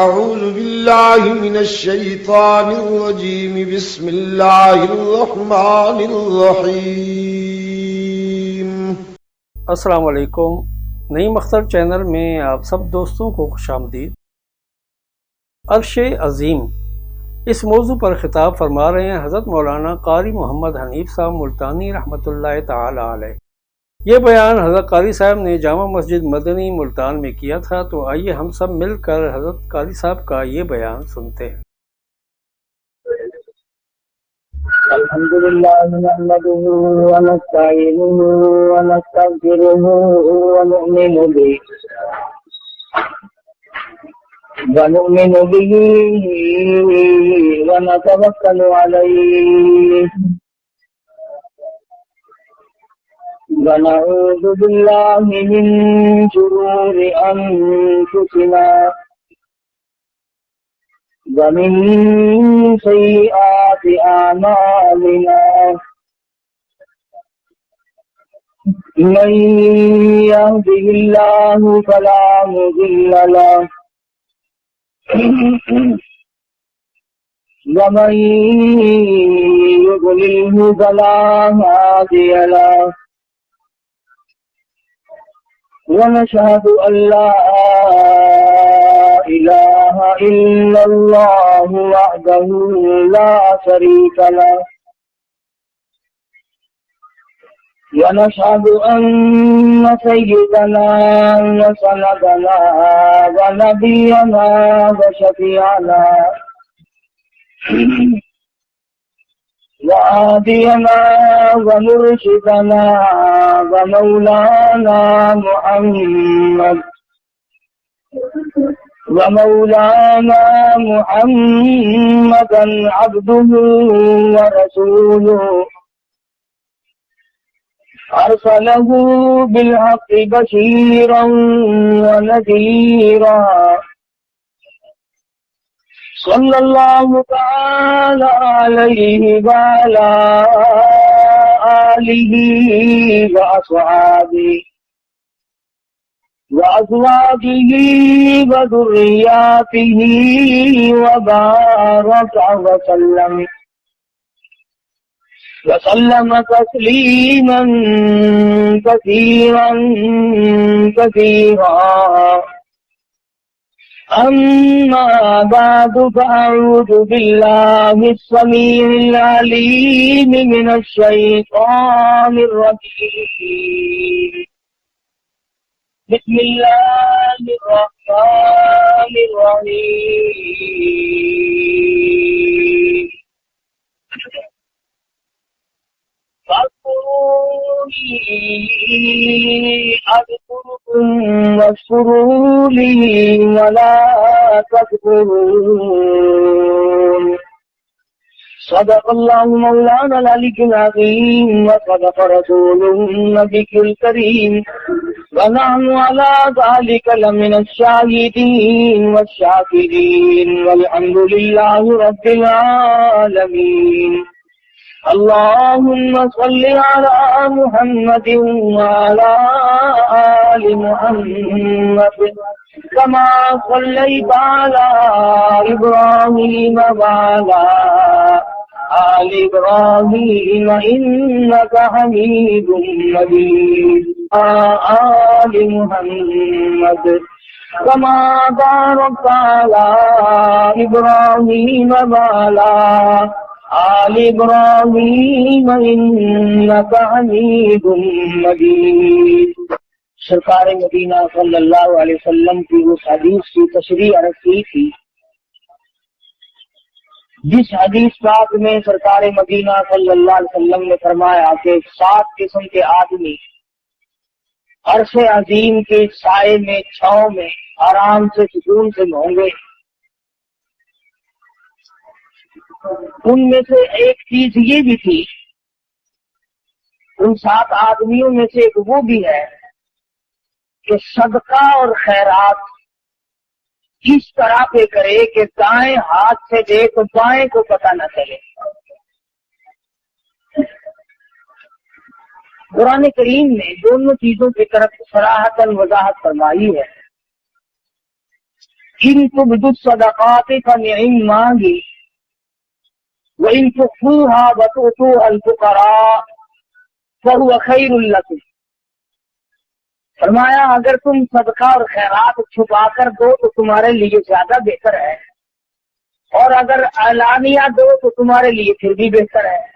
أعوذ بالله من الشيطان الرجيم بسم الله الرحمن الرحيم. السلام علیکم. نعیم اختر چینل میں آپ سب دوستوں کو خوش آمدید. عرش عظیم اس موضوع پر خطاب فرما رہے ہیں حضرت مولانا قاری محمد حنیف صاحب ملتانی رحمۃ اللہ تعالی علیہ. یہ بیان حضرت قاری صاحب نے جامع مسجد مدنی ملتان میں کیا تھا، تو آئیے ہم سب مل کر حضرت قاری صاحب کا یہ بیان سنتے ہیں. الحمدللہ نحمدہ ونستعینہ ونستغفرہ ونؤمن بہ ونتوکل علیہ ونعوذ باللہ من شرور انفسنا ومن سیئات اعمالنا من يهده الله فلا مضل له ومن يضلله فلا هادي له ونشهد أن لا إله إلا الله وحده لا شريك له ونشهد أن سيدنا وسندنا ونبينا وشفيعنا وهادينا ومرشدنا ومولانا محمدا عبده ورسوله أرسله بالحق بشيرا ونذيرا صلى الله تعالى عليه وعلى آله وأصحابه وأزواجه وذرياته وبارك وسلم تسليما كثيرا أما بعد فأعوذ بالله السميع العليم من الشيطان الرجيم. بسم الله الرحمن الرحيم. فاذكروني أذكركم واشكروا لي ولا تكفرون. صدق الله مولانا العلي العظيم وصدق رسوله النبي الكريم ونحن على ذلك لمن الشاهدين والشاكرين والحمد لله رب العالمين. اللهم صل على محمد وعلى آل محمد كما صليت على إبراهيم وعلى آل إبراهيم إنك حميد مجيد. آل محمد كما باركت على إبراهيم وعلى آل ابراہیم انک حمید مجید. سرکار مدینہ صلی اللہ علیہ وسلم کی اس حدیث کی تشریح عرض کی تھی جس حدیث پاک میں سرکار مدینہ صلی اللہ علیہ وسلم نے فرمایا کہ 7 قسم کے آدمی عرش عظیم کے سائے میں چھاؤں میں آرام سے سکون سے ہوں گے. ان میں سے ایک چیز یہ بھی تھی، ان 7 آدمیوں میں سے ایک وہ بھی ہے کہ صدقہ اور خیرات اس طرح پہ کرے کہ دائیں ہاتھ سے دے تو بائیں کو پتہ نہ چلے. قرآن کریم نے دونوں چیزوں کی طرف صراحتاً وضاحت فرمائی ہے इन तुबदु सदकाति फनिअम्मा ही व इन तुखफूहा व तु'तूहा अल-फुकरा फहुव खैरुल लकुम। फरमाया अगर तुम सदका और खैरात छुपा कर दो तो तुम्हारे लिए ज्यादा बेहतर है, और अगर एलानिया दो तो तुम्हारे लिए फिर भी बेहतर है।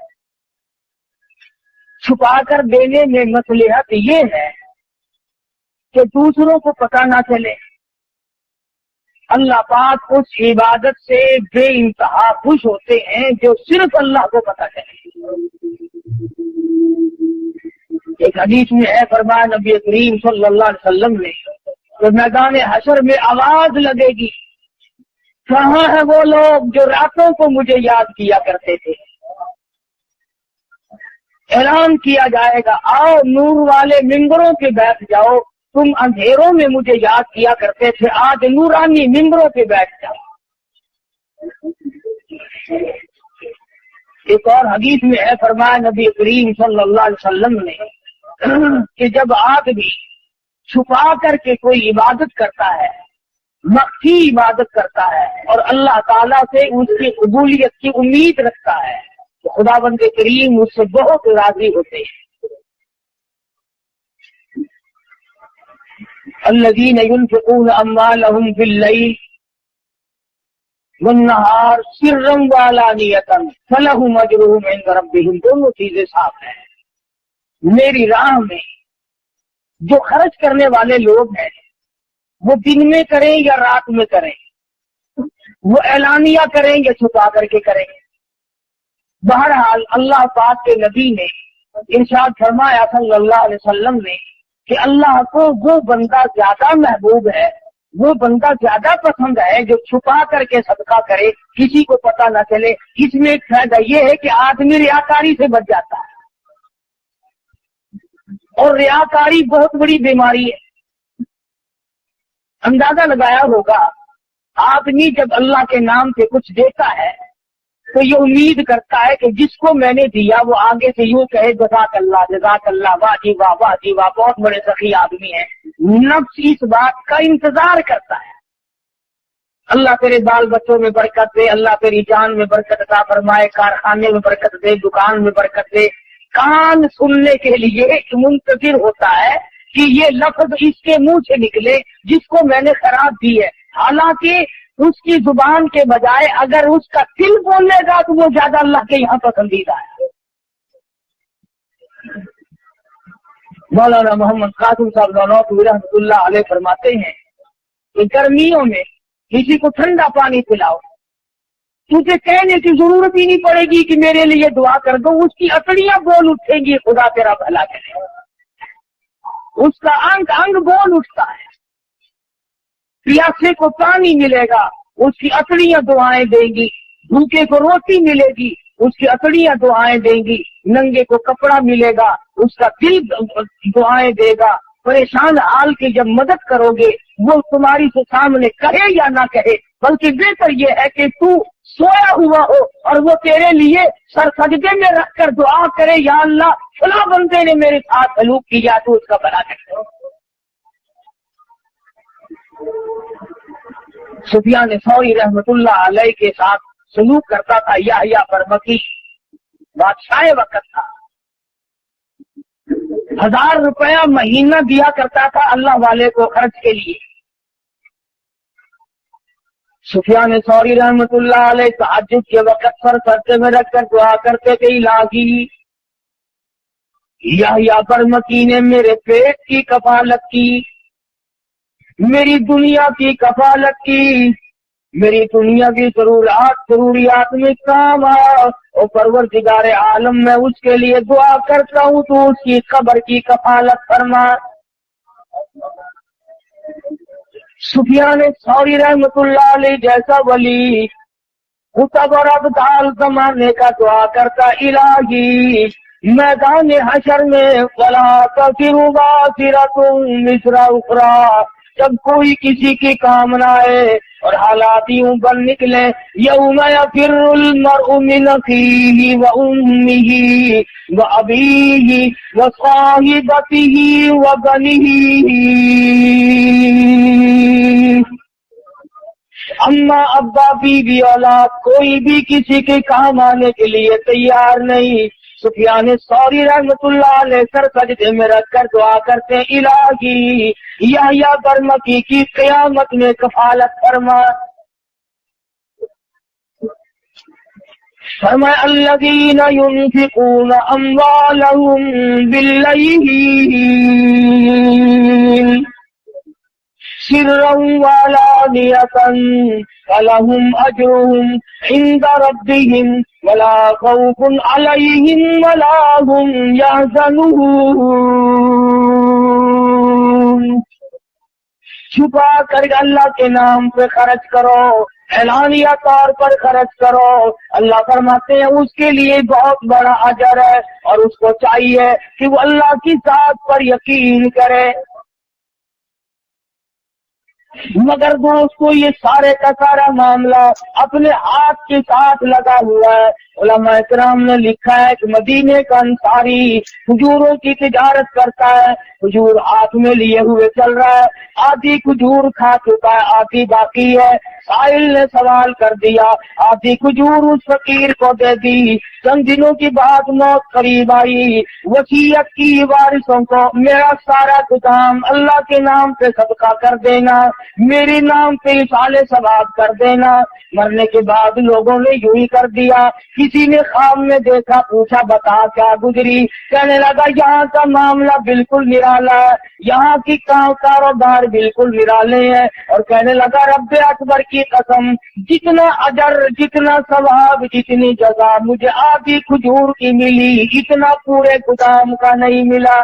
छुपा कर देने में मसलहत ये है कि दूसरों को पता ना चले। अल्लाह पाक उस इबादत से बेइंतहा खुश होते हैं जो सिर्फ अल्लाह को पता चले। एक हदीस में है, फरमाया नबी करीम सल्लल्लाहु अलैहि वसल्लम ने, तो मैदान हशर में आवाज लगेगी, कहाँ है वो लोग जो रातों को मुझे याद किया करते थे। ऐलान किया जाएगा, आओ नूर वाले मिंबरों पे बैठ जाओ, तुम अंधेरों में मुझे याद किया करते थे, आज नूरानी मिंबरों पे बैठ जाओ। एक और हदीस में है, फरमाया नबी करीम सल्लल्लाहु अलैहि वसल्लम ने कि जब आदमी छुपा करके कोई इबादत करता है, मख्फी इबादत करता है और अल्लाह ताला से उसकी कबूलियत की उम्मीद रखता है, तो खुदाबंद करीम उससे बहुत राजी होते हैं। अल्लज़ीना युनफ़िक़ूना अम्वालहुम बिल-लैल वन-नहार सिर्रन व अलानियतन फलहुम अजरुहुम इंद रब्बिहिम। दोनों चीजें साफ हैं। मेरी राह में जो खर्च करने वाले लोग हैं, वो दिन में करें या रात में करें, वो एलानिया करें या छुपा करके करें। बहरहाल अल्लाह पाक के नबी ने इरशाद फरमाया सल्लल्लाहु अलैहि वसल्लम ने कि अल्लाह को वो बंदा ज्यादा महबूब है, वो बंदा ज्यादा पसंद है जो छुपा करके सदका करे, किसी को पता न चले। इसमें एक फायदा ये है कि आदमी रियाकारी से बच जाता है, और रियाकारी बहुत बड़ी बीमारी है। अंदाजा लगाया होगा, आदमी जब अल्लाह के नाम से कुछ देता है तो ये उम्मीद करता है कि जिसको मैंने दिया वो आगे से यूं कहे जज़ाकल्लाह जज़ाकल्लाह, वाह जी वाह, वाह जी वाह, बहुत बड़े सखी आदमी है। नफ्स इस बात का इंतजार करता है, अल्लाह तेरे बाल बच्चों में बरकत दे, अल्लाह तेरी जान में बरकत अता फरमाए, कारखाने में बरकत दे, दुकान में बरकत दे। कान सुनने के लिए मुंतजिर होता है कि ये लफ्ज इसके मुंह से निकले जिसको मैंने खराब दी है। हालांकि उसकी जुबान के बजाय अगर उसका दिल बोलेगा तो वो ज्यादा अल्लाह के यहाँ पसंदीदा है। मौलाना मोहम्मद कासिम साहब रहमतुल्लाह अलैह फरमाते हैं कि गर्मियों में किसी को ठंडा पानी पिलाओ, तुझे कहने की जरूरत ही नहीं पड़ेगी कि मेरे लिए दुआ कर दो, उसकी अकड़ियां बोल उठेंगी, खुदा तेरा भला करे। उसका अंग अंग बोल उठता है। प्यासे को पानी मिलेगा, उसकी अकड़ियां दुआएं देंगी। भूखे को रोटी मिलेगी, उसकी अकड़ियां दुआएं देंगी। नंगे को कपड़ा मिलेगा, उसका दिल दुआएं देगा। परेशान हाल की जब मदद करोगे, वो तुम्हारी से सामने कहे या ना कहे, बल्कि बेहतर ये है कि तू सोया हुआ हो और वो तेरे लिए सर सजदे में रखकर दुआ करे, या अल्लाह फला बंदे ने मेरे साथ सलूक किया तो उसका भला कर। सुफियान सौरी रहमतुल्लाह अलैह के साथ सलूक करता था याहया बरमकी, बादशाह वक्त था। 1000 रुपया महीना दिया करता था अल्लाह वाले को खर्च के लिए। सुफियान सौरी रहमतुल्लाह अलैह तहज्जुद के वक्त सर सजदे में रखकर दुआ करते थे, इलाही याहया बरमकी ने मेरे पेट की कफालत की, मेरी दुनिया की कफालत की, मेरी दुनिया की जरूरियात में काम आ, और परवरदिगार आलम में उसके लिए दुआ करता हूँ तो उसकी कब्र की कफालत फरमा। सुफियान सौरी रहमतुल्लाह अलैह जैसा वली खुतब और अब्दाल जमाने का दुआ करता, इलाही मैदान हशर में वला तसिरु वासिरतुम मिस्रा उखरा, जब कोई किसी की कामना है और हालात यूं बन निकले, यौम यफिरुल मरउ मिन अखीही व उम्मिही व अबीही व साहिबतिही व बनिही। اما ابا بیوی اولاد کوئی بھی کسی کے کام آنے کے لیے تیار نہیں۔ سفیان ثوری رحمت اللہ علیہ سر سجدے میں رکھ کر دعا کرتے ہیں، الہی یحییٰ برمکی کی قیامت میں کفالت فرما۔ فرمایا الذین ينفقون اموالهم باللیل سرا وعلانیۃ فلهم اجرهم عند ربهم ولا خوف علیہم ولا هم يحزنون۔ چھپا کر اللہ کے نام پہ خرچ کرو، اعلانیہ طور پر خرچ کرو، اللہ فرماتے ہیں اس کے لیے بہت بڑا اجر ہے، اور اس کو چاہیے کہ وہ اللہ کی ذات پر یقین کرے۔ مگر دوستو یہ سارے کا سارا معاملہ اپنے ہاتھ کے ساتھ لگا ہوا ہے۔ علماء کرام نے لکھا ہے کہ مدینے کا انصاری کھجوروں کی تجارت کرتا ہے، کھجور ہاتھ میں لیے ہوئے چل رہا ہے، آدھی کھجور کھا چکا ہے، آدھی باقی ہے۔ سائل نے سوال کر دیا، آدھی کھجور اس فقیر کو دے دی۔ چند دنوں کی بعد موت قریب آئی، وصیت کی وارثوں کو میرا سارا کام اللہ کے نام پہ صدقہ کر دینا، میرے نام پہ اصال ثواب کر دینا۔ مرنے کے بعد لوگوں نے یوں ہی کر دیا۔ کسی نے خواب میں دیکھا، پوچھا بتا کیا گزری، کہنے لگا یہاں کا معاملہ بالکل نرالا ہے، یہاں کی کاروبار بالکل نرالے ہیں، اور کہنے لگا رب اکبر کی قسم جتنا اجر، جتنا ثواب، جتنی جزا مجھے آدھی کھجور کی ملی اتنا پورے گدام کا نہیں ملا۔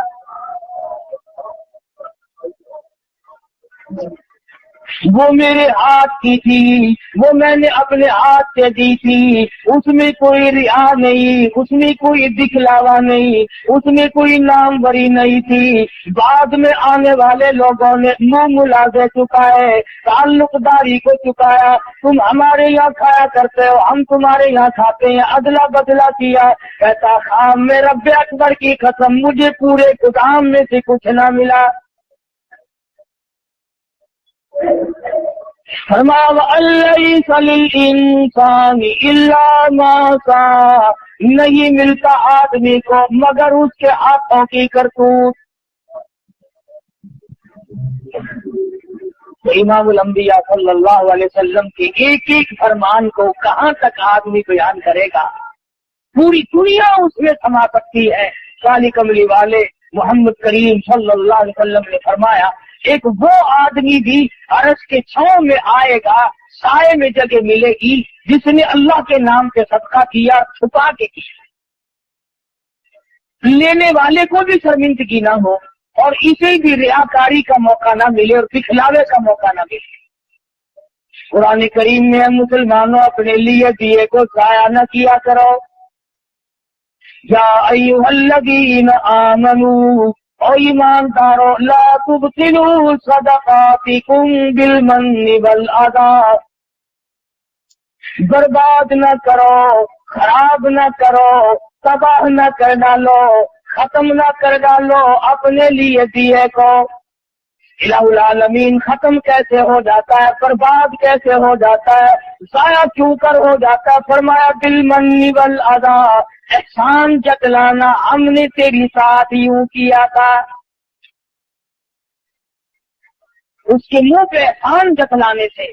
وہ میرے ہاتھ کی تھی، وہ میں نے اپنے ہاتھ سے دی تھی، اس میں کوئی ریا نہیں، اس میں کوئی دکھلاوا نہیں، اس میں کوئی ناموری نہیں تھی۔ بعد میں آنے والے لوگوں نے منہ ملازے چکائے، تعلق داری کو چکایا، تم ہمارے یہاں کھایا کرتے ہو، ہم تمہارے یہاں کھاتے ہیں، ادلا بدلا کیا۔ کہتا خام میں رب اکبر کی قسم مجھے پورے گدام میں سے کچھ نہ ملا۔ فرمایا وَأَلَّيْسَ لِلْإِنسَانِ إِلَّا مَا سَعَىٰ، نہیں ملتا آدمی کو مگر اس کے ہاتھوں کی کرتوت۔ امام الانبیاء صلی اللہ علیہ وسلم کے ایک ایک فرمان کو کہاں تک آدمی بیان کرے گا، پوری دنیا اس میں سما سکتی ہے۔ کالی کملی والے محمد کریم صلی اللہ علیہ وسلم نے فرمایا ایک وہ آدمی بھی عرش کے چھاؤں میں آئے گا، سائے میں جگہ ملے گی، جس نے اللہ کے نام پہ صدقہ کیا، چھپا کے کیا، لینے والے کو بھی شرمندگی نہ ہو اور اسے بھی ریاکاری کا موقع نہ ملے اور دکھلاوے کا موقع نہ ملے۔ قرآن کریم میں مسلمانوں اپنے لیے دیے کو ضائع نہ کیا کرو۔ یا ایھا الذین آمنوا، او ایماندارو، لا تبطلوا صدقاتکم بالمن والأذى، برباد نہ کرو، خراب نہ کرو، تباہ نہ کر ڈالو، ختم نہ کر ڈالو اپنے لیے دیے کو۔ الہ العالمین ختم کیسے ہو جاتا ہے، برباد کیسے ہو جاتا ہے، ضائع کیوں کر ہو جاتا ہے؟ فرمایا بالمن والأذى، احسان جتلانا، ہم نے تیری ساتھ یوں کیا تھا۔ اس کے منہ پہ احسان جتلانے سے،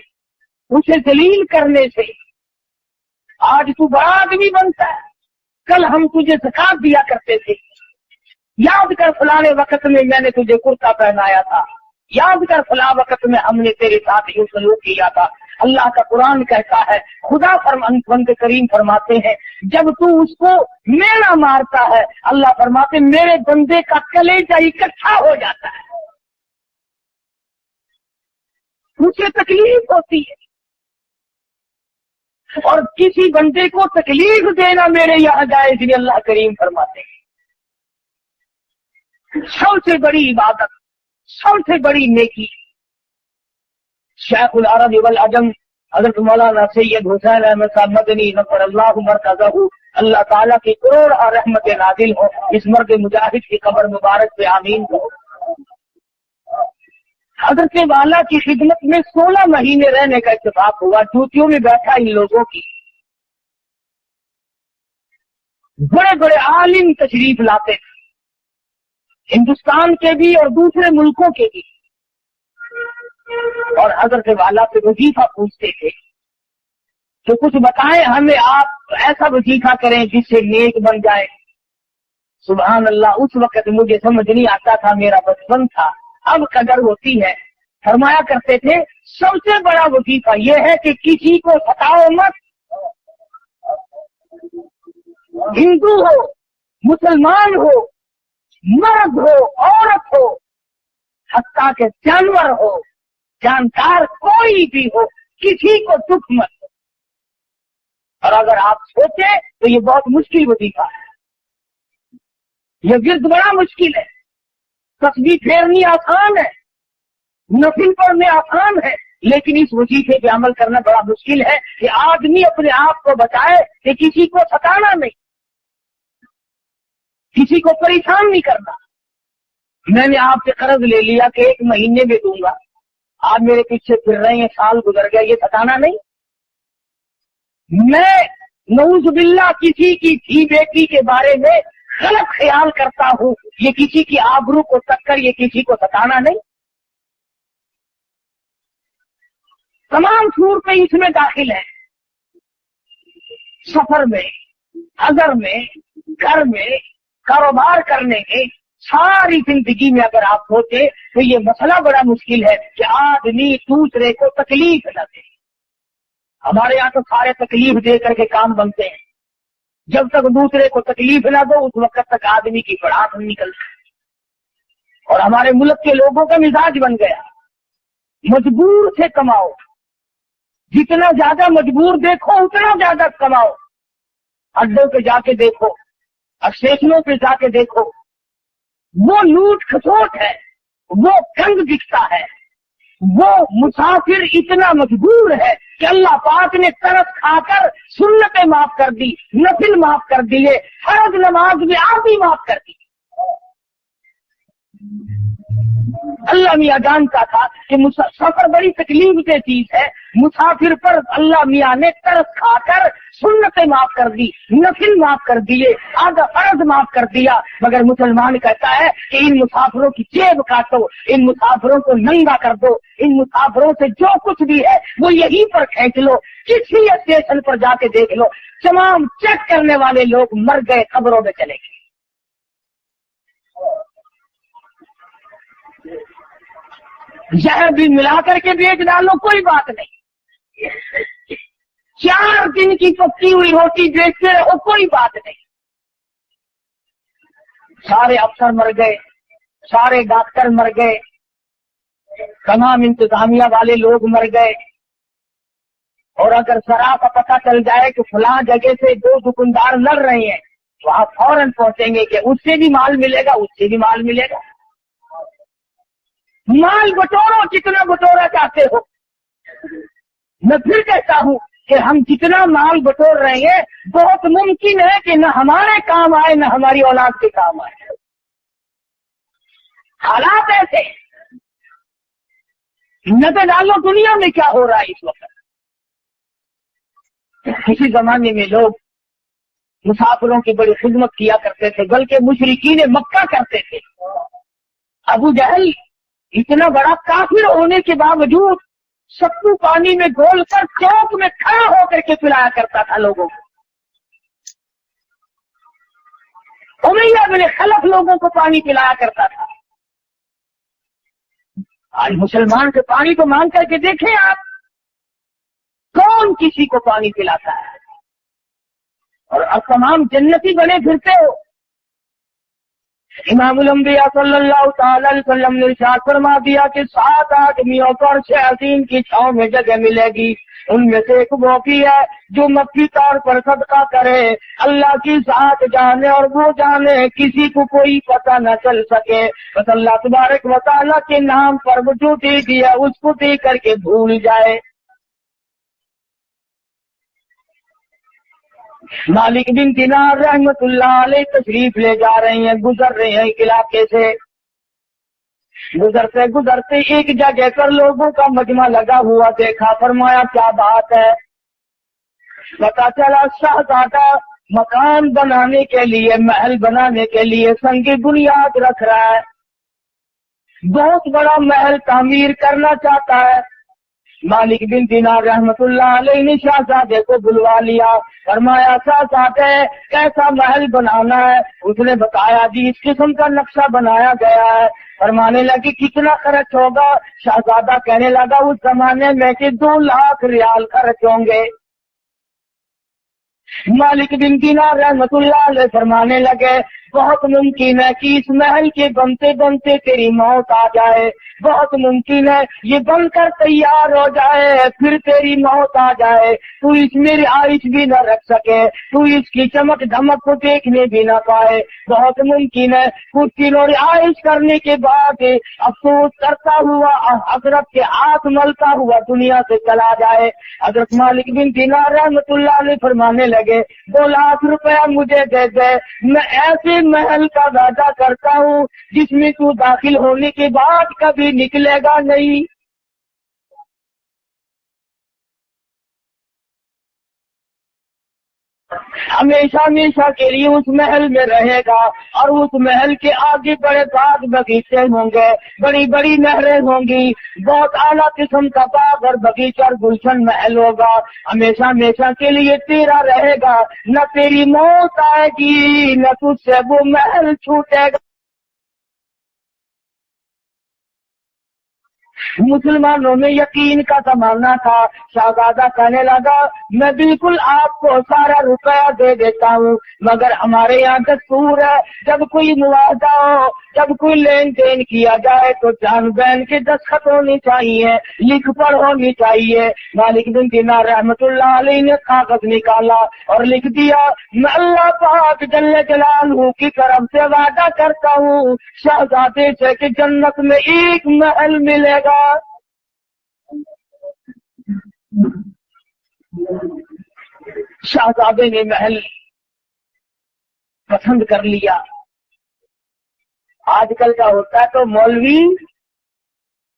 اسے ذلیل کرنے سے آج تو بڑا آدمی بنتا ہے۔ کل ہم تجھے زکات دیا کرتے تھے، یاد کر فلاں وقت میں نے تجھے کرتا پہنایا تھا، یاد کر فلاں وقت میں ہم نے تیرے ساتھ یوں سلوک کیا تھا۔ اللہ کا قرآن کہتا ہے، خدا بند کریم فرماتے ہیں جب تو اس کو مینا مارتا ہے، اللہ فرماتے میرے بندے کا کلیجہ اکٹھا ہو جاتا ہے، اسے تکلیف ہوتی ہے، اور کسی بندے کو تکلیف دینا میرے یہاں جائز نہیں، اللہ کریم فرماتے ہیں۔ سب سے بڑی عبادت، سب سے بڑی نیکی، شیخ العرب والعجم حضرت مولانا سید حسین احمد صاحب مدنی نفر اللہ مرکزہ، اللہ تعالیٰ کی کروڑ رحمت نازل ہو اس مرد مجاہد کی قبر مبارک پہ آمین کہو۔ حضرت والا کی خدمت میں 16 مہینے رہنے کا اتفاق ہوا. جوتیوں میں بیٹھا ان لوگوں کی. بڑے بڑے عالم تشریف لاتے تھے, ہندوستان کے بھی اور دوسرے ملکوں کے بھی, اور حضرت والا سے وظیفہ پوچھتے تھے تو کچھ بتائیں ہمیں, آپ ایسا وظیفہ کریں جس سے نیک بن جائے. سبحان اللہ, اس وقت مجھے سمجھ نہیں آتا تھا, میرا بچپن تھا, اب قدر ہوتی ہے. فرمایا کرتے تھے سب سے بڑا وظیفہ یہ ہے کہ کسی کو ستاؤ مت, ہندو ہو, مسلمان ہو, مرد ہو, عورت ہو, حتیٰ کہ جانور ہو, جاندار کوئی بھی ہو, کسی کو دکھ مت. اور اگر آپ سوچیں تو یہ بہت مشکل وظیفہ ہے, یہ ورد بڑا مشکل ہے. تسبیح پھیرنی آسان ہے, نفل پڑھنے آسان ہے, لیکن اس وظیفے پہ عمل کرنا بڑا مشکل ہے کہ آدمی اپنے آپ کو بچائے کہ کسی کو ستانا نہیں, کسی کو پریشان نہیں کرنا. میں نے آپ سے قرض لے لیا کہ 1 مہینے میں دوں گا, آپ میرے پیچھے پھر رہے ہیں, سال گزر گیا, یہ ستانا نہیں. میں نعوذ باللہ کسی کی تھی بیٹی کے بارے میں غلط خیال کرتا ہوں, یہ کسی کی آبرو کو ٹکر, یہ کسی کو ستانا نہیں. تمام صورتیں اس میں داخل ہیں, سفر میں, حضر میں, گھر میں, کاروبار کرنے میں, ساری زندگی میں اگر آپ سوچے تو یہ مسئلہ بڑا مشکل ہے کہ آدمی دوسرے کو تکلیف نہ دے. ہمارے یہاں تو سارے تکلیف دے کر کے کام بنتے ہیں. جب تک دوسرے کو تکلیف نہ دو اس وقت تک آدمی کی پڑاس نہیں نکلتی. اور ہمارے ملک کے لوگوں کا مزاج بن گیا, مجبور سے کماؤ, جتنا زیادہ مجبور دیکھو اتنا زیادہ کماؤ. اڈوں پہ جا کے دیکھو, اسٹیشنوں پہ جا کے دیکھو, وہ لوٹ کھسوٹ ہے, وہ گند دکھتا ہے. وہ مسافر اتنا مجبور ہے کہ اللہ پاک نے ترس کھا کر سنتیں معاف کر دی, نفل معاف کر دیے, فرض نماز میں آدھی معاف کر دی. اللہ میاں جانتا تھا کہ سفر بڑی تکلیف دہ چیز ہے. مسافر پر اللہ میاں نے ترس کھا کر سنتیں معاف کر دی, نفل معاف کر دیے, آدھا فرض معاف کر دیا. مگر مسلمان کہتا ہے کہ ان مسافروں کی جیب کاٹو, ان مسافروں کو ننگا کر دو, ان مسافروں سے جو کچھ بھی ہے وہ یہیں پر کھینچ لو. کسی اسٹیشن پر جا کے دیکھ لو, تمام چیک کرنے والے لوگ مر گئے, قبروں میں چلے گئے. زہر بھی ملا کر کے بیچ ڈالو, کوئی بات نہیں. 4 دن کی پکی ہوئی روٹی بیچتے رہو, کوئی بات نہیں. سارے افسر مر گئے, سارے ڈاکٹر مر گئے, تمام انتظامیہ والے لوگ مر گئے. اور اگر ذرا کا پتہ چل جائے کہ فلاں جگہ سے 2 دکاندار لڑ رہے ہیں تو آپ فوراً پہنچیں گے کہ اس سے بھی مال ملے گا, اس سے بھی مال ملے گا. مال بٹورو جتنا بٹورا چاہتے ہو. میں پھر کہتا ہوں کہ ہم جتنا مال بٹور رہے ہیں بہت ممکن ہے کہ نہ ہمارے کام آئے نہ ہماری اولاد کے کام آئے. حالات ایسے نظر ڈالو دنیا میں کیا ہو رہا ہے اس وقت. کسی زمانے میں لوگ مسافروں کی بڑی خدمت کیا کرتے تھے, بلکہ مشرکین مکہ کرتے تھے. ابو جہل اتنا بڑا کافر ہونے کے باوجود ستو پانی میں گھول کر چوک میں کھڑا ہو کر کے پلایا کرتا تھا لوگوں کو. امیہ بن خلف لوگوں کو پانی پلایا کرتا تھا. آج مسلمان سے پانی کو مانگ کر کے دیکھیں آپ, کون کسی کو پانی پلاتا ہے. اور اب تمام جنتی بنے پھرتے ہو. امام الانبیاء صلی اللہ تعالی علیہ وسلم نے ارشاد فرما دیا کہ 7 آدمیوں کو عرش عظیم کی چھاؤں میں جگہ ملے گی. ان میں سے ایک وہ بھی ہے جو مکھی طور پر صدقہ کرے, اللہ کی ذات جانے اور وہ جانے, کسی کو کوئی پتہ نہ چل سکے, بس اللہ تبارک و تعالیٰ کے نام پر وہ جو دے دیا اس کو دے کر کے بھول جائے. مالک بن دینار رحمت اللہ علیہ تشریف لے جا رہے ہیں, گزر رہے ہیں ایک علاقے سے. गुजरते गुजरते एक जगह पर लोगों का मजमा लगा हुआ देखा, फरमाया क्या बात है? पता चला शहजादा मकान बनाने के लिए, महल बनाने के लिए संग बुनियाद रख रहा है, बहुत बड़ा महल तामीर करना चाहता है। मालिक बिन दिनार रहमतुल्लाह अलैहि ने शहजादे को बुलवा लिया, फरमाया शहजादे कैसा महल बनाना है? उसने बताया जी इस किस्म का नक्शा बनाया गया है। फरमाने लगी कितना खर्च होगा? शहजादा कहने लगा उस जमाने में कि 2 लाख रियाल खर्च होंगे। मालिक बिन दिनार रहमतुल्लाह अलैहि फरमाने लगे बहुत मुमकिन है कि इस महल के बनते बनते तेरी मौत आ जाए, बहुत मुमकिन है ये बनकर तैयार हो जाए फिर तेरी मौत आ जाए, तू इसमें आयुष भी न रख सके, तू इसकी चमक धमक को देखने भी न पाए, बहुत मुमकिन है कुछ दिनों आयुष करने के बाद अफसोस करता हुआ हजरत के हाथ मलता हुआ दुनिया से चला जाए। हजरत मालिक बिन दिनार रहमतुल्लाह अलैहि फरमाने लगे 2 लाख रुपया मुझे दे दे, मैं ऐसे महल का वादा करता हूँ जिसमें तू दाखिल होने के बाद कभी निकलेगा नहीं। हमेशा हमेशा के लिए उस महल में रहेगा और उस महल के आगे बड़े बाग बगीचे होंगे, बड़ी बड़ी नहरें होंगी, बहुत आला किस्म का बाग और बगीचा और गुलशन महल होगा, हमेशा हमेशा के लिए तेरा रहेगा, न तेरी मौत आएगी न तुझसे वो महल छूटेगा। मुसलमानों में यकीन का जमाना था। शहजादा कहने लगा मैं बिल्कुल आपको सारा रुपया दे देता हूँ, मगर हमारे यहाँ दस्तूर है जब कोई मुआवजा हो, जब कोई लेन देन किया जाए तो जान बहन के दस्तखत होनी चाहिए, लिख पढ़ होनी चाहिए। मालिक बिन दिनार रहमतुल्लाह अलैहि ने कागज निकाला और लिख दिया मैं अल्लाह पाक जल्ले जलालहू की तरफ से वादा करता हूँ शहजादे से कि जन्नत में एक महल मिलेगा। शहजादे ने महल पसंद कर लिया। आजकल का होता है तो मौलवी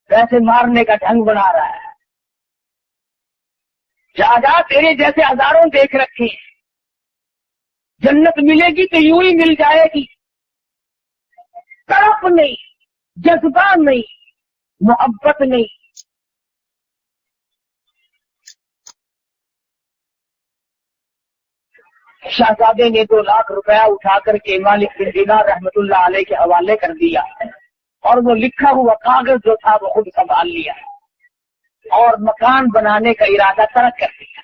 पैसे मारने का ढंग बना रहा है। जा तेरे जैसे हजारों देख रखे हैं, जन्नत मिलेगी तो यूं ही मिल जाएगी, तड़प नहीं, जज्बा नहीं, मोहब्बत नहीं। शहजादे ने 2 लाख रुपया उठा करके मालिक बिन दिनार रहमतुल्लाह अलैहि के हवाले कर दिया और वो लिखा हुआ कागज जो था वो खुद संभाल लिया और मकान बनाने का इरादा तर्क कर दिया।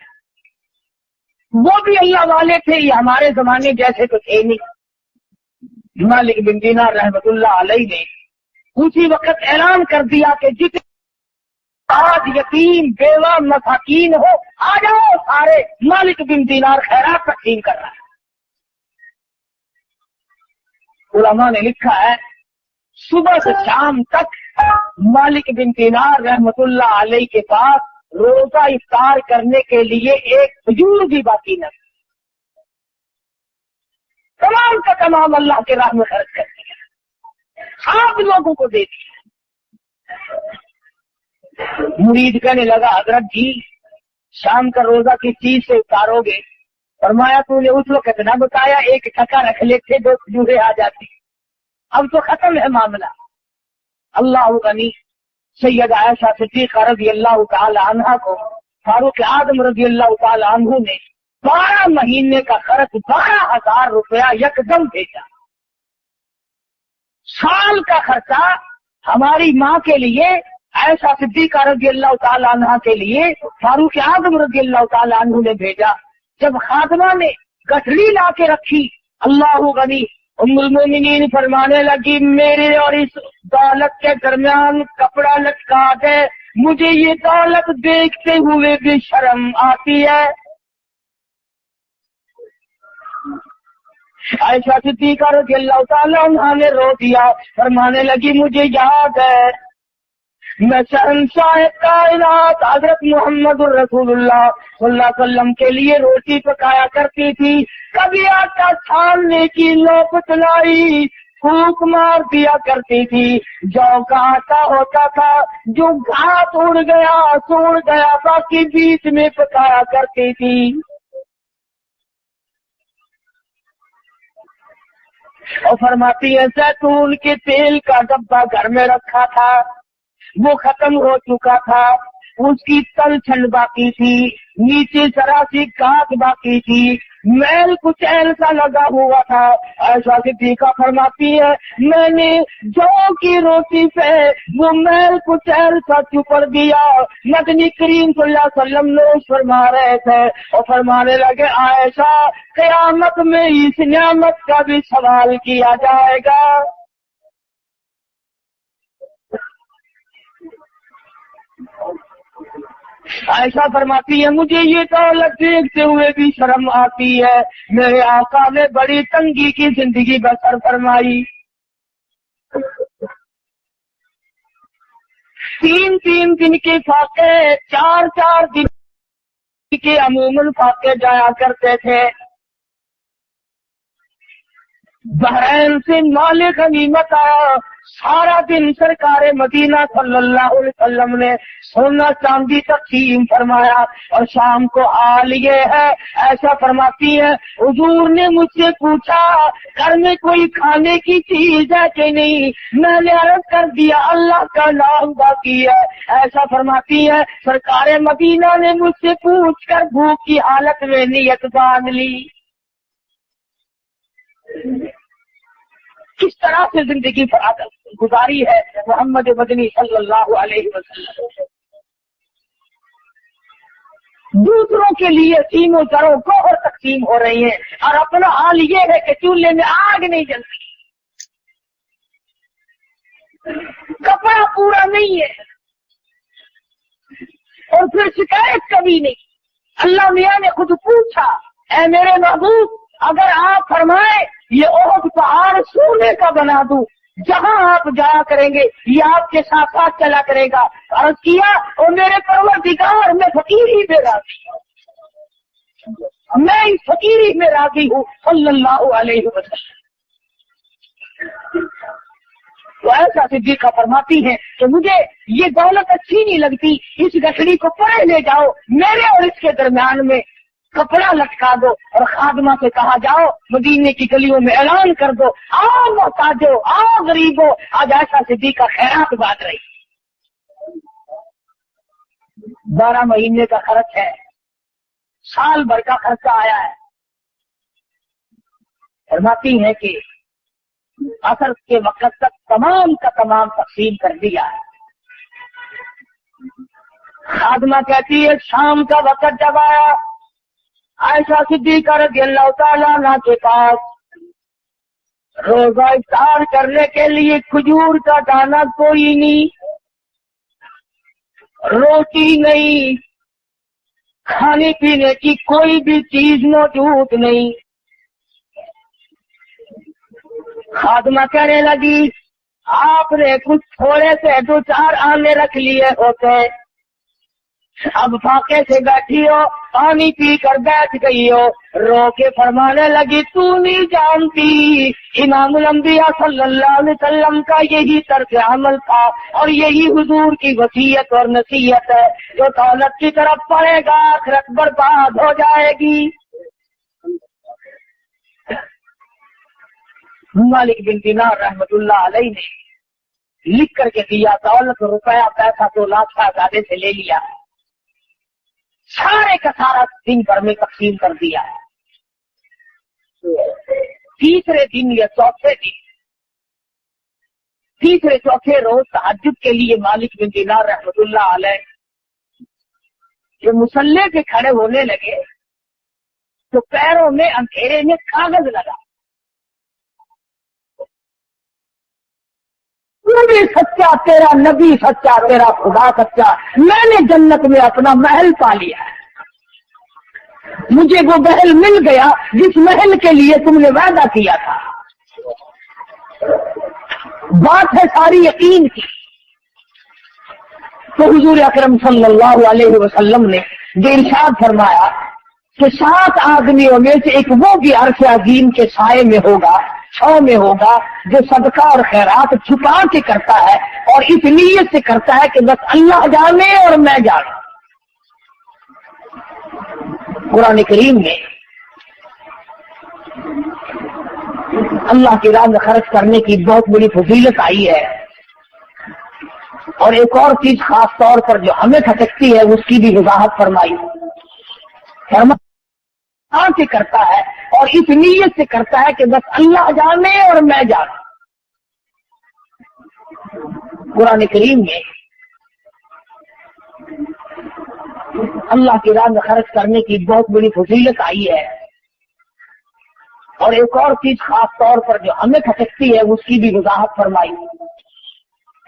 वो भी अल्लाह वाले थे, ये हमारे जमाने जैसे तो थे नहीं। मालिक बिन दिनार रहमतुल्लाह अलैहि ने उसी वक्त ऐलान कर दिया कि जितने आज यतीम बेवा मसाकीन हो आ जाओ सारे, मालिक बिन दिनार खैरात तकसीम कर रहा है। उलमा ने लिखा है सुबह से शाम तक मालिक बिन दिनार रहमतुल्लाह अलैहि के पास रोजा इफ्तार करने के लिए एक खजूर भी बाकी न, तमाम का तमाम अल्लाह के राह में खर्च कर दिया, आप लोगों को दे दिया। मुरीद कहने लगा हजरत जी शाम का रोजा किस चीज से उतारोगे? फरमाया तूने उस वक्त न बताया, एक टका रख लेते 2 खजूरें आ जाती, अब तो खत्म है मामला। अल्लाह गनी सैयद आयशा सिद्दीक़ा रज़ियल्लाहु ताला अन्हा को फारूक आजम रज़ियल्लाहु ताला अन्हु ने 12 महीने का खर्च 12,000 रुपया यकदम भेजा। साल का खर्चा हमारी माँ के लिए आयशा सिद्दीक़ा रज़ियल्लाहु ताला अन्हा के लिए फारूक आजम रज़ियल्लाहु ताला अन्हु ने भेजा। जब खातमा ने गठरी ला के रखी, अल्लाह गनी उम्मुल मोमिनीन फरमाने लगी मेरे और इस दौलत के दरमियान कपड़ा लटका दे, मुझे ये दौलत देखते हुए भी शर्म आती है। आयशा सिद्दीक़ा रज़ियल्लाहु ताला अन्हा ने रो दिया, फरमाने लगी मुझे याद है मैं शहंशाह कायनात हजरत मोहम्मद रसूलुल्लाह सल्लल्लाहु अलैहि वसल्लम के लिए रोटी पकाया करती थी, कभी आटा छानने की नौबत लाई, फूंक मार दिया करती थी। जौ का आटा होता था, जो घास उड़ गया बाकी बीच में पकाया करती थी। और फरमाती है जैतून के तेल का डब्बा घर में रखा था, वो खत्म हो चुका था, उसकी तलछन बाकी थी, नीचे जरा सी गांठ बाकी थी, मैल कुछ ऐसा लगा हुआ था। ऐसा सिद्दीक़ा फरमाती है मैंने जौ की रोटी पे वो मैल कुछ ऐसा चुपड़ दिया। नबी करीम सल्लल्लाहु अलैहि वसल्लम ने फरमा रहे थे और फरमाने लगे आयशा क़यामत में इस नियामत का भी सवाल किया जाएगा। आयशा फरमाती है मुझे ये दौलत देखते हुए भी शर्म आती है। मेरे आका ने बड़ी तंगी की जिंदगी बसर फरमाई। 3-3 दिन के फाके, 4-4 दिन के अमूमन फाके जाया करते थे। बहरैन से माल गनीमत आया, सारा दिन सरकारे मदीना सल्लल्लाहु अलैहि वसल्लम ने सोना चांदी तक़सीम फरमाया और शाम को हाल ये है। ऐसा फरमाती है हुजूर ने मुझसे पूछा घर में कोई खाने की चीज है कि नहीं, मैंने अर्ज कर दिया अल्लाह का नाम बाकी है। ऐसा फरमाती है सरकारे मदीना ने मुझसे पूछ कर भूख की हालत में नियत बांध ली। किस तरह से जिंदगी गुजारी है मोहम्मद मदनी सल्लल्लाहु अलैहि वसल्लम। दूसरों के लिए तीनों जरों गोहर तकसीम हो रही है और अपना हाल ये है कि चूल्हे में आग नहीं जल रही, कपड़ा पूरा नहीं है और फिर शिकायत कभी नहीं। अल्लाह मियां ने खुद पूछा ऐ मेरे महबूब अगर आप फरमाए ये ओहद पहाड़ सोने का बना दूं, जहां आप जाया करेंगे ये आपके साथ साथ चला करेगा। अर्ज किया और मेरे परवरदिगार मैं फकीरी में राजी हूं, मैं इस फकीरी में राजी हूं सल्लल्लाहु अलैहि वसल्लम। तो ऐसा सिद्दीक़ा फरमाती है तो मुझे ये दौलत अच्छी नहीं लगती, इस गठड़ी को परे ले जाओ, मेरे और इसके दरमियान में कपड़ा लटका दो और खादमा से कहा जाओ मदीने की गलियों में ऐलान कर दो आओ मोहताजो आओ गरीबो। आज ऐसा सिद्दीक़ा खैरात बांट रही। 12 महीने का खर्च है, साल भर का खर्चा आया है। फरमाती है कि असर के वक्त तक तमाम का तमाम तकसीम कर दिया है। खादमा कहती है शाम का वक्त जब आया आयशा सिद्दीक़ा रज़ियल्लाहु ताला अन्हा के पास रोजा इफ्तार करने के लिए खजूर का दाना कोई नहीं, रोटी नहीं, खाने पीने की कोई भी चीज मौजूद नहीं। खादमा कहने लगी आपने कुछ थोड़े से 2-4 आने रख लिए होते, अब फाके से बैठी हो पानी पी कर बैठ गई हो। रो के फरमाने लगी तू नहीं जानती इमामुल अंबिया सल्लल्लाहु अलैहि वसल्लम का यही तर्क अमल था और यही हुजूर की वसीयत और नसीहत है, जो दौलत की तरफ पड़ेगा आखिरत बर्बाद हो जाएगी। मालिक बिन दिनार रहमतुल्लाह अलैहि ने लिख करके दिया दौलत रुपया पैसा तो लाख साहबजादे से ले लिया, सारे का सारा दिन भर में तकसीम कर दिया है। तीसरे दिन या चौथे दिन, तीसरे चौथे रोज तहज्जुद के लिए मालिक बिन दिनार रहमतुल्लाह अलैह जो मुसल्ले पे खड़े होने लगे तो पैरों में अंधेरे में कागज लगा। नबी सच्चा तेरा नबी सच्चा तेरा खुदा सच्चा, मैंने जन्नत में अपना महल पा लिया है, मुझे वो महल मिल गया जिस महल के लिए तुमने वादा किया था। बात है सारी यकीन की। तो हुजूर अकरम सल्लल्लाहु अलैहि वसल्लम ने जो इरशाद फरमाया कि 7 आदमियों में से एक वो भी अर्श अजीम के साए में होगा, 6 में होगा, जो सदका और खैरात छुपा के करता है और इस नीयत से करता है कि बस अल्लाह जाने और मैं जाने। कुरान करीम में अल्लाह की राह में खर्च करने की बहुत बड़ी फजीलत आई है, और एक और चीज खास तौर पर जो हमें खटकती है उसकी भी वजाहत फरमाई। से करता है और इस नीयत से करता है कि बस अल्लाह जाने और मैं जाने। कुरान करीम में अल्लाह की राह में खर्च करने की बहुत बड़ी फजीलत आई है, और एक और चीज खास तौर पर जो हमें खटकती है उसकी भी वजाहत फरमाई।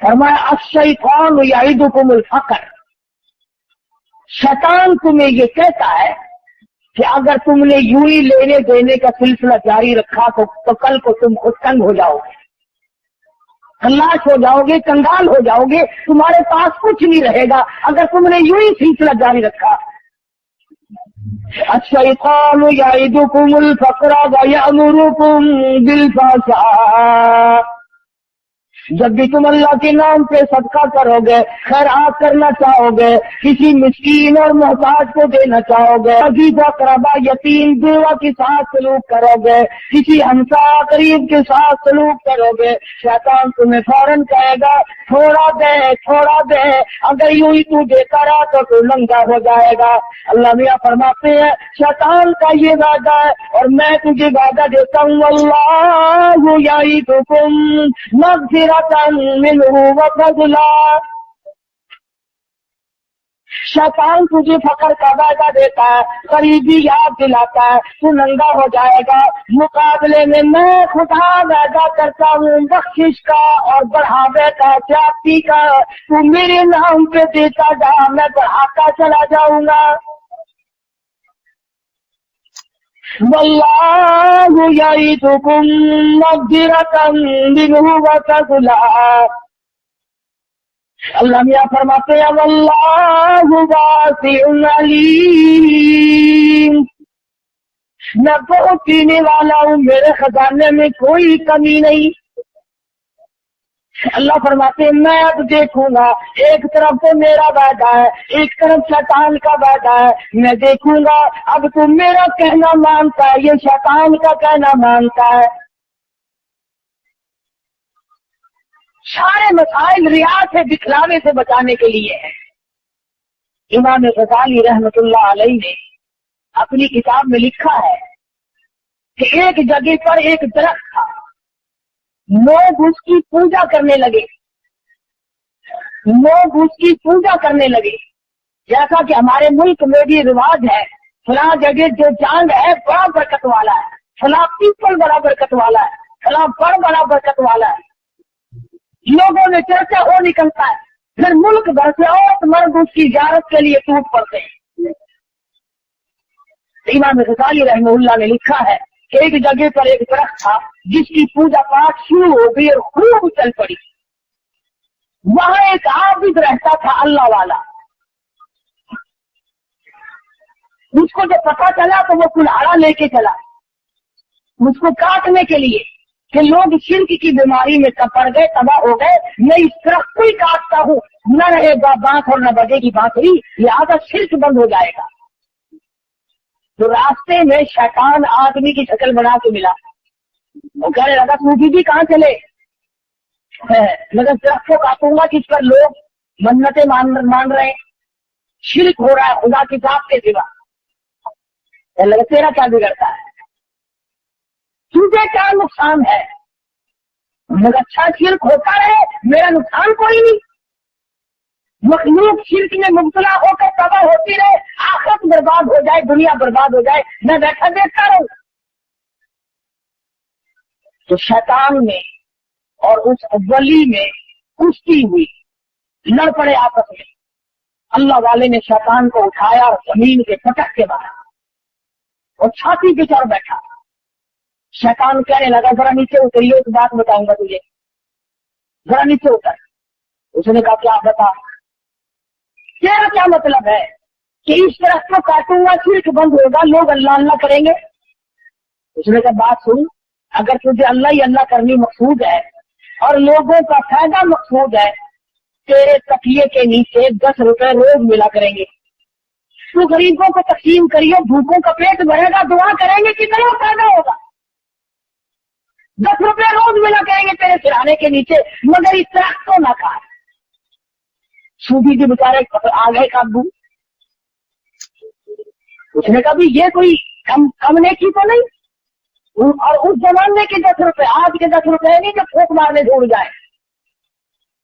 फरमाया अश-शैतान यईदुकुमुल फक़र, शैतान तुम्हें ये कहता है कि अगर तुमने यूं ही लेने देने का सिलसिला जारी रखा तो कल को तुम खुद तंग हो जाओगे, खल्लाश हो जाओगे, कंगाल हो जाओगे, तुम्हारे पास कुछ नहीं रहेगा अगर तुमने यूं ही सिलसिला जारी रखा। अश-शैतान यईदुकुमुल फक़र व यअमुरुकुम बिल फ़हशा, जब भी तुम अल्लाह के नाम पे सदका करोगे, खैरात करना चाहोगे, किसी मिस्कीन और मोहताज को देना चाहोगे, अजीजा करबा यतीम बेवा के साथ सलूक करोगे, किसी हमसा करीब के साथ सलूक करोगे, शैतान तुम्हें फौरन कहेगा थोड़ा दे, अगर यूं ही तू देता रहा तो तू नंगा हो जाएगा। अल्लाह मियां फरमाते हैं शैतान का ये वादा है और मैं तुझे वादा देता हूँ, अल्लाहु यईदुकुम मग़फ़िरतन मिन्हु व फ़ज़ला, शैतान तुझे फकर का वादा देता है, करीबी याद दिलाता है, तू नंगा हो जाएगा। मुकाबले में मैं खुदा वादा करता हूँ बख्शिश का और बढ़ावे का, जाती का, तू मेरे नाम पे देता जा, मैं बढ़ाता चला जाऊंगा। वल्लाहु यईदुकुम मग़फ़िरतन मिन्हु व फ़ज़ला, अल्लाह मियां फरमाते हैं वल्लाहु वासिउन अलीम, मैं बहुत देने वाला हूँ, मेरे खजाने में कोई कमी नहीं। अल्लाह फरमाते हैं मैं अब देखूंगा, एक तरफ तो मेरा वादा है, एक तरफ शैतान का वादा है, मैं देखूंगा अब तू मेरा कहना मानता है, ये शैतान का कहना मानता है। सारे मसाइल रिया से, दिखलावे से बचाने के लिए है। इमाम गज़ाली रहमतुल्लाह अलैह ने अपनी किताब में लिखा है कि एक जगह पर एक दरख्त था, लोग उसकी पूजा करने लगे, जैसा कि हमारे मुल्क में भी रिवाज है, फला जगह जो चांद है बड़ा बरकत वाला है, फला पीपल बड़ा बरकत वाला है, फला बड़ बड़ा बरकत वाला है, लोगों में चर्चा हो निकलता है, फिर मुल्क भर से औरत मर्द उसकी ज़ियारत के लिए टूट पड़ते हैं। इमाम गज़ाली रहमतुल्लाह ने लिखा है कि एक जगह पर एक दरख्त था जिसकी पूजा पाठ शुरू हो गई और खूब चल पड़ी। वहां एक आबिद रहता था, अल्लाह वाला। उसको जब पता चला तो वो कुल्हाड़ा लेके चला उसको काटने के लिए कि लोग शिर्क की बीमारी में पड़ गए, तबाह हो गए, मैं इस दरख्त को ही काटता हूँ, न रहेगा बांस और न बजेगी बांसुरी, लिहाजा शिर्क बंद हो जाएगा। तो रास्ते में शैतान आदमी की शक्ल बना के मिला, वो कहने लगा सूफी जी कहाँ चले, मगर दरख्त को काटूंगा जिस पर लोग मन्नतें मान रहे हैं, शिर्क हो रहा है खुदा की जात के सिवा। लगा तेरा क्या बिगड़ता है, तुझे क्या नुकसान है, मगर अच्छा शिर्क होता रहे, मेरा नुकसान कोई नहीं। मखलूक शिर्क में मुब्तला होकर तबाह होती रहे, आखिरत बर्बाद हो जाए, दुनिया बर्बाद हो जाए, मैं बैठा देखता रहूं। तो शैतान में और उस वली में कुश्ती हुई, लड़ पड़े आपस में। अल्लाह वाले ने शैतान को उठाया और जमीन के पटक के मारा और छाती पे चढ़ बैठा। शैतान कहने लगा जरा नीचे उतरिए, एक बात बताऊंगा तुझे, जरा नीचे उतर। उसने कहा क्या बता, तेरा क्या मतलब है कि इस तरह को काटूंगा शिर्क बंद होगा, लोग अल्लाह अल्लाह करेंगे। उसने कहा बात सुन, अगर तुझे अल्लाह ही अल्लाह करनी मकसूद है और लोगों का फायदा मकसूद है, तेरे तकिए के नीचे 10 रुपए रोज मिला करेंगे। तू गरीबों को तकसीम करिए, भूखों का पेट भरेगा, दुआ करेंगे, कितना फायदा होगा। 10 रुपए रोज मिला करेंगे तेरे सिराने के नीचे, मगर इस तरह तो ना खा। सूफी के बेचारे आ गए काबू। उसने कहा भी ये कोई कम नेकी तो नहीं। और उस जमाने के 10 रुपए, आज के 10 रुपए नहीं जो फूक मारने ढूंढ जाए।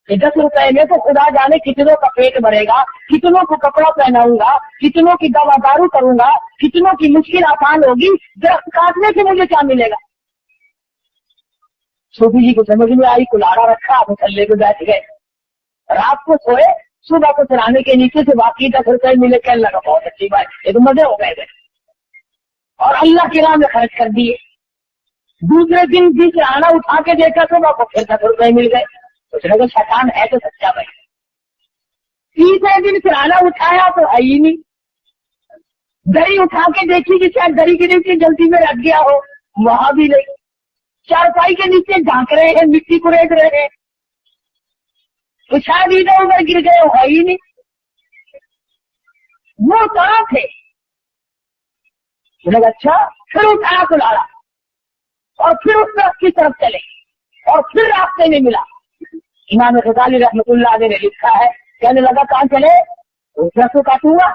ये 10 रुपए में तो खुदा जाने कितनों का पेट भरेगा, कितनों को कपड़ा पहनाऊंगा, कितनों की दवा दारू करूंगा, कितनों की मुश्किल आसान होगी। दरख्त काटने से मुझे क्या मिलेगा। सूफी जी को समझ में आई, कुल्हाड़ा रखा, मुसल्ले पे बैठ गए। रात को सोए, सुबह को सिराने के नीचे से बाकी 10 रुपए मिले। कहने लगा बहुत अच्छी बात, ये तो मजे हो गए। और अल्लाह की राह में खर्च कर दिए। दूसरे दिन भी सिराना उठा के देखा, सुबह को फिर 10 रुपए मिल गए। उसने कहा शैतान है तो सच्चा भाई। तीसरे दिन सिराना उठाया तो है ही नहीं। दरी उठा के देखी कि शायद दरी के नीचे गलती में रख गया हो, वहां भी नहीं। चारपाई के नीचे झांक रहे हैं, मिट्टी को रेत रहे हैं, तो शायद इधर उधर गिर गए हो, है ही नहीं। वो कहाँ थे। अच्छा, फिर उठाया कुल्हाड़ा और फिर उस तरफ की तरफ चले और फिर रास्ते में मिला। इमाम गजाली रहमतुल्लाह अलैह ने लिखा है, कहने लगा कहाँ चले, उस तरफ को काटूंगा,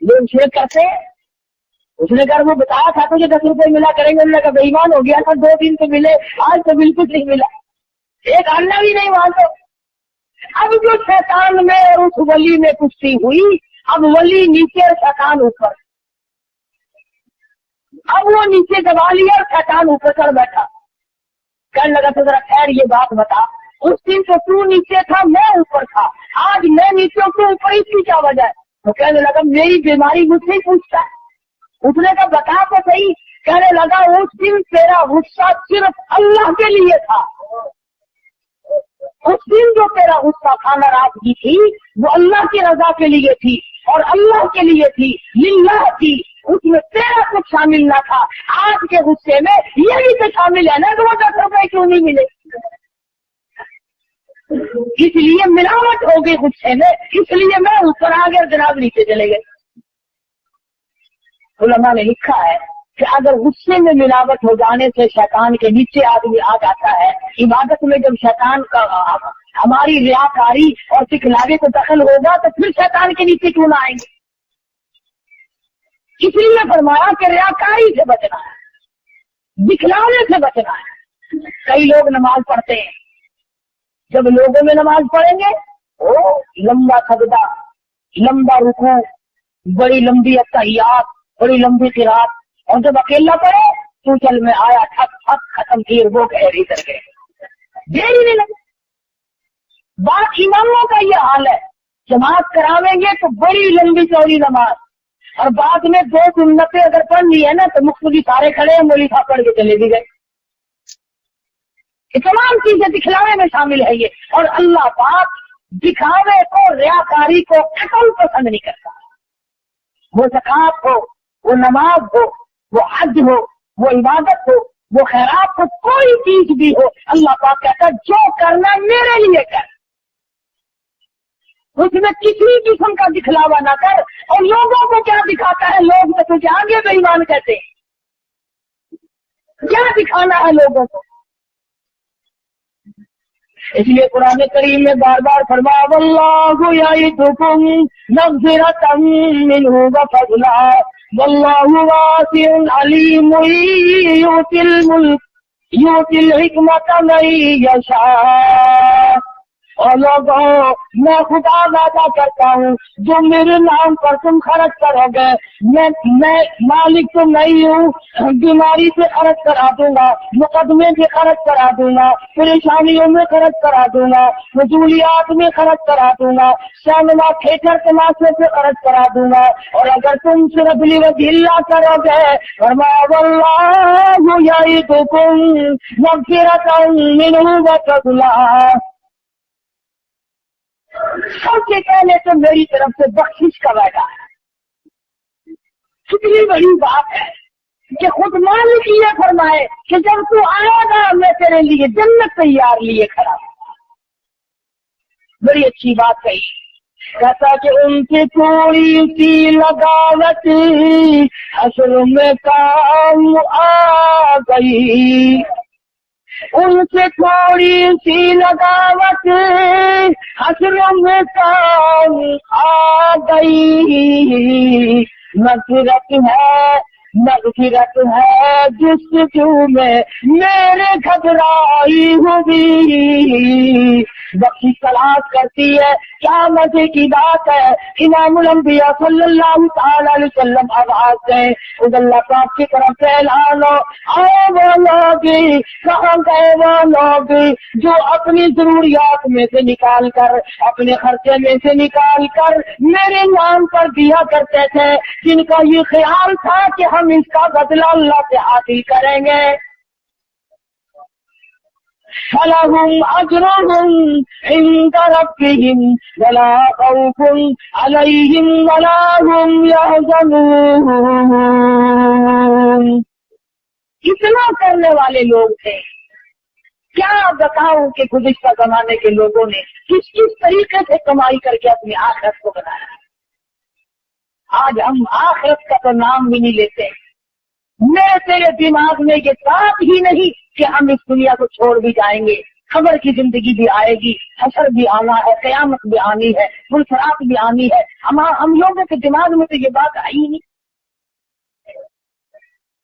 लोग शेर करते हैं। उसने कहा वो बताया था तुझे 10 रुपए मिला करेंगे। उन्होंने कहा बेईमान हो गया था, 2 दिन तो मिले, आज तो बिल्कुल नहीं मिला, एक अन्ना भी नहीं वहां तो। अब जो शैतान में और उस वली में कुश्ती हुई, अब वली नीचे और शैतान ऊपर। अब वो नीचे दबा लिया और शैतान ऊपर चढ़ बैठा। कहने लगा तो जरा खैर ये बात बता, उस दिन तो तू नीचे था, मैं ऊपर था, आज मैं नीचे हूँ, तू ऊपर, इसकी क्या वजह है। तो कहने लगा मेरी बीमारी मुझसे ही पूछता है। उसने कहा बता तो सही। कहने लगा उस दिन तेरा गुस्सा सिर्फ अल्लाह के लिए था। उस दिन जो तेरा गुस्सा था, नाराजगी थी, वो अल्लाह की रजा के लिए थी और अल्लाह के लिए थी, लिल्लाह थी, उसमें तेरा कुछ शामिल ना था। आज के गुस्से में ये भी तो शामिल है ना, तो वो 10 रुपए क्यों नहीं मिले। इसलिए मिलावट हो गई गुस्से में, इसलिए मैं ऊपर आ गया, जनाब नीचे चले गए। उलमा ने लिखा है कि अगर गुस्से में मिलावट हो जाने से शैतान के नीचे आदमी आ जाता है, इबादत में जब शैतान का हमारी रियाकारी और सिखलावे को दखल होगा तो फिर शैतान के नीचे क्यों ना आएंगे। इसलिए फरमाया कि रियाकारी से बचना है, दिखलावे से बचना है। कई लोग नमाज पढ़ते हैं, जब लोगों में नमाज पढ़ेंगे ओ लंबा सजदा, लंबा रुकू, बड़ी लंबी अत्तहियात, बड़ी लंबी किरात, और जब अकेला पड़े तू चल में आया, ठक ठक खत्म की, वो गहरी कर गए, देर ही नहीं लगे। बात इमामों का ये हाल है, जमात करावेंगे तो बड़ी लंबी चौड़ी नमाज, और बाद में 2 सुन्नतें अगर पढ़ ली है ना तो मुख्तली सारे खड़े हैं, मौली साहब पढ़ के चले भी गए। ये तमाम चीजें दिखलावे में शामिल है ये। और अल्लाह पाक दिखावे को, रियाकारी को कतल पसंद नहीं करता। वो ज़कात हो, वो नमाज हो, वो हज हो, वो इबादत हो, वो खैरात हो, कोई चीज भी हो, अल्लाह पाक कहता है जो करना मेरे लिए कर, उसमें किसी किस्म का दिखलावा ना कर। और लोगों को क्या दिखाता है, लोग तो तुझे आगे बेईमान कहते हैं, क्या दिखाना है लोगों को। इसलिए कुरान करीम में बार बार फरमाया वल्लाहु यईदुकुम मग़फ़िरतम मिन्हु व फ़ज़ला वल्लाहु वासिउन अलीम युतिल हिकमत मन यशा। और लोगों, मैं खुदा वादा करता हूँ जो मेरे नाम पर तुम खर्च करोगे, मैं मालिक तो नहीं हूँ, बीमारी से खर्च करा दूंगा, मुकदमे से खर्च करा दूंगा, परेशानियों में खर्च करा दूंगा, फजूलियात में खर्च करा दूंगा, सिनेमा थिएटर तमाशे से खर्च करा दूंगा। और अगर तुम सिर्फ लिवजिल्ला करोगे, फरमाया वल्लाहु यईदुकुम मग़फ़िरतम मिन्हु व फ़ज़ला, सबसे पहले तो मेरी तरफ से बख्शिश का वादा है। कितनी बड़ी बात है کہ خود مالک یہ فرمائے کہ جب تو آئے گا میں تیرے لیے جنت تیار لیے کھڑا ہوں۔ بڑی اچھی بات کہی، کہتا کہ ان کی تھوڑی سی لگاوٹ حشر میں کام آ گئی، ان سے تھوڑی سی لگاوٹ حشر میں کام آ گئی، مغفرت ہے جستجو میں میرے گھبرائی ہوئی، بخشش تلاش کرتی ہے۔ کیا مزے کی بات ہے، امام الانبیاء صلی اللہ تعالی علیہ وسلم آواز دیں خود اللہ پاک کی طرف سے اعلان ہو، آئے وہ لوگ، کہاں گئے وہ لوگ جو اپنی ضروریات میں سے نکال کر، اپنے خرچے میں سے نکال کر میرے نام پر دیا کرتے تھے، جن کا یہ خیال تھا کہ ہم اس کا بدلہ اللہ سے حاصل کریں گے۔ فَلَهُمْ أَجْرُهُمْ عِنْدَ رَبِّهِمْ وَلَا خَوْفٌ عَلَيْهِمْ وَلَا هُمْ يَحْزَنُونَ۔ کتنا کرنے والے لوگ تھے، کیا بتاؤں کہ گزشتہ زمانے کے لوگوں نے کس کس طریقے سے کمائی کر کے اپنی آخرت کو بنایا۔ آج ہم آخرت کا تو نام بھی نہیں لیتے، میرے تیرے دماغ میں یہ بات ہی نہیں کہ ہم اس دنیا کو چھوڑ بھی جائیں گے، خبر کی زندگی بھی آئے گی، حشر بھی آنا ہے، قیامت بھی آنی ہے، فلسرات بھی آنی ہے، ہم لوگوں کے دماغ میں تو یہ بات آئی نہیں۔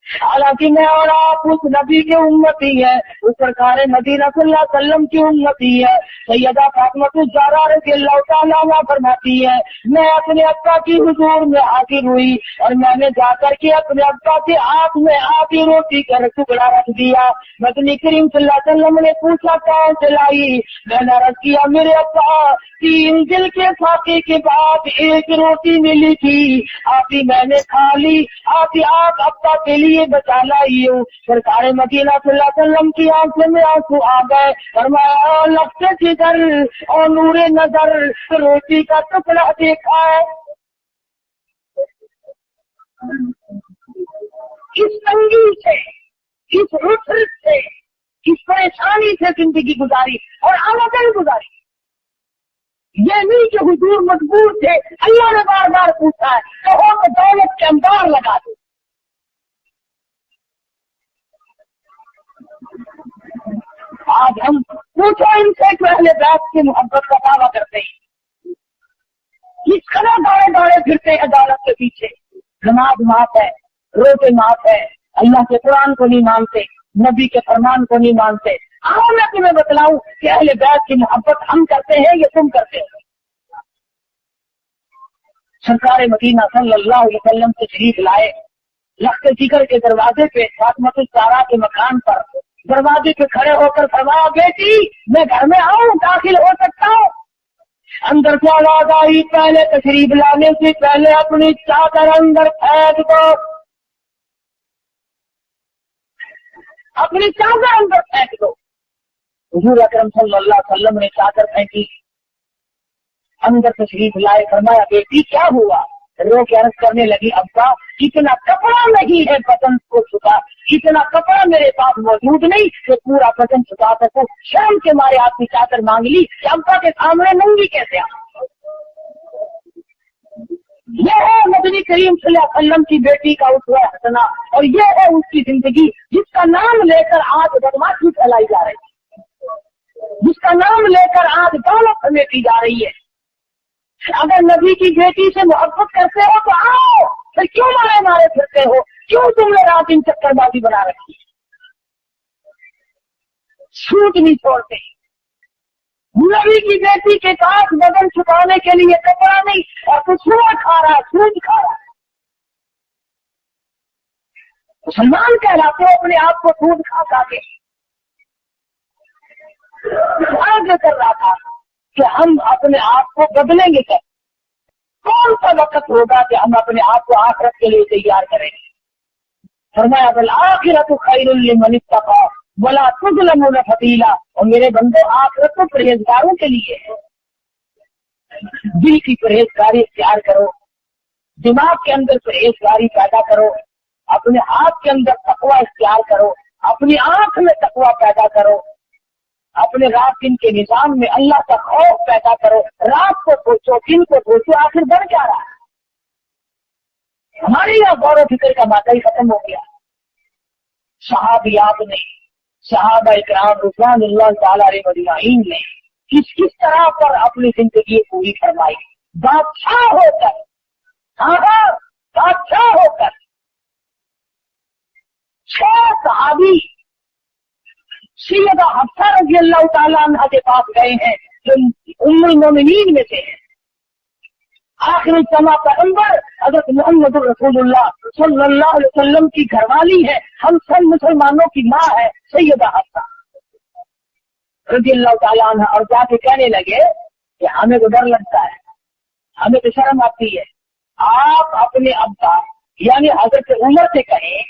حالانکہ میں اور آپ اس نبی کے امتی ہیں، اس سرکار مدینہ صلی اللہ علیہ وسلم کی امتی ہے۔ سیدہ فاطمہ الزہرا رضی اللہ تعالیٰ عنہا فرماتی ہے، میں اپنے ابا کی حضور میں حاضر ہوئی اور میں نے جا کر کے اپنے ابا کے ہاتھ میں آدھی روٹی کا ٹکڑا رکھ دیا۔ مدنی کریم صلی اللہ علیہ وسلم نے پوچھا کہاں سے لائی؟ میں نے عرض کیا میرے ابا 3 دل کے فاقے کے بعد ایک روٹی ملی تھی، آدھی میں نے کھا لی، آدھی آپ ابا کے لیے بچا لائی ہوں۔ سرکار مدینہ صلی اللہ علیہ وسلم کی آنکھوں میں آنسو آ گئے، فرمایا لفظ جگر اور نور نظر روٹی کا ٹکڑا دیکھا ہے۔ کس تنگی سے، کس رسرت سے، کس پریشانی سے زندگی گزاری اور آمدن گزاری۔ یہ نہیں کہ حضور مجبور تھے، اللہ نے بار بار پوچھا ہے کہو تو دولت کے انبار لگا دو۔ آج ہم پوچھو ان سے کہ اہل بیت کی محبت کا دعویٰ کرتے ہیں، کس طرح دوڑے دوڑے پھرتے ہیں عدالت کے پیچھے، نماز معاف ہے، روزے معاف ہے، اللہ کے قرآن کو نہیں مانتے، نبی کے فرمان کو نہیں مانتے۔ آؤ میں تمہیں بتلاؤں کہ اہل بیت کی محبت ہم کرتے ہیں یا تم کرتے ہو۔ سرکار مدینہ صلی اللہ علیہ وسلم تشریف لائے، لخت جگر کے دروازے پہ فاطمہ الزہرا کے مکان پر دروازے پہ کھڑے ہو کر فرمایا بیٹی میں گھر میں آؤں، داخل ہو سکتا ہوں؟ اندر سے آواز آئی پہلے تشریف لانے سے پہلے اپنی چادر اندر پھینک دو، اپنی چادر اندر پھینک دو۔ حضور اکرم صلی اللہ علیہ وسلم نے چادر پھینکی، اندر تشریف لائے، فرمایا بیٹی کیا ہوا؟ رو کے عرض کرنے لگی ابا اتنا کپڑا نہیں ہے بدن کو چھپا، اتنا کپڑا میرے پاس موجود نہیں کہ پورا بدن چھپا سکوں، شرم کے مارے آپ کی چادر مانگ لی کہ ابا کے سامنے ننگی کیسے آ۔ یہ ہے مدنی کریم صلی اللہ علیہ وسلم کی بیٹی کا اسوہ حسنہ، اور یہ ہے اس کی زندگی جس کا نام لے کر آج بدماشی پھیلائی جا رہی ہے، جس کا نام لے کر آج دولت سمیٹی جا رہی ہے۔ اگر نبی کی بیٹی سے محبت کرتے ہو تو آؤ، پھر کیوں مارے مارے پھرتے ہو؟ کیوں تم نے رات دن چکر بازی بنا رکھی؟ چھوٹ نہیں چھوڑتے۔ نبی کی بیٹی کے پاس بدن چھپانے کے لیے کپڑا نہیں اور تو سونا کھا رہا، سود کھا رہا۔ مسلمان کہلاتے ہو اپنے آپ کو سود کھا کھا کے۔ آگے کر رہا تھا کہ ہم اپنے آپ کو بدلیں گے کیا؟ کون سا وقت ہوگا کہ ہم اپنے آپ کو آخرت کے لیے تیار کریں گے؟ فرمایا بالآخرۃ خیر لمن اتقى ولا تظلمون فتیلا، اور میرے بندو آخرت تو پرہیزگاروں کے لیے ہے۔ دل کی پرہیزگاری اختیار کرو، دماغ کے اندر پرہیزگاری پیدا کرو، اپنے अपने हाथ के अंदर तकवा इख्तियार करो, अपनी आंख में तकवा पैदा करो, अपने रात दिन के निजाम में अल्लाह का खौफ पैदा करो। रात को सोचो, दिन को सोचो, आखिर बन क्या रहा है? हमारे यहाँ गौर फिक्र का बात ही खत्म हो गया। सहाबियात ने, सहाबा इकराम रिज़वानुल्लाह ताला अलैहिम अजमाइन ने किस किस तरह पर अपनी जिंदगी पूरी फरमाई। बादशाह होकर, हाँ बादशाह होकर 6 सहाबी सैयदा हफ्सा रज़ियल्लाहु ताला अन्हा के पास गए हैं, जो उम्मुल मोमिनीन में से हैं। आखिरी जमा पैगंबर हज़रत मोहम्मद रसूलुल्लाह सल्लल्लाहु अलैहि वसल्लम की घरवाली है, हम सब मुसलमानों की माँ है सैयदा हफ्सा रज़ियल्लाहु ताला अन्हा। और जाके कहने लगे कि हमें तो डर लगता है, हमें तो शर्म आती है, आप अपने अब्बा यानी हज़रत उमर से कहें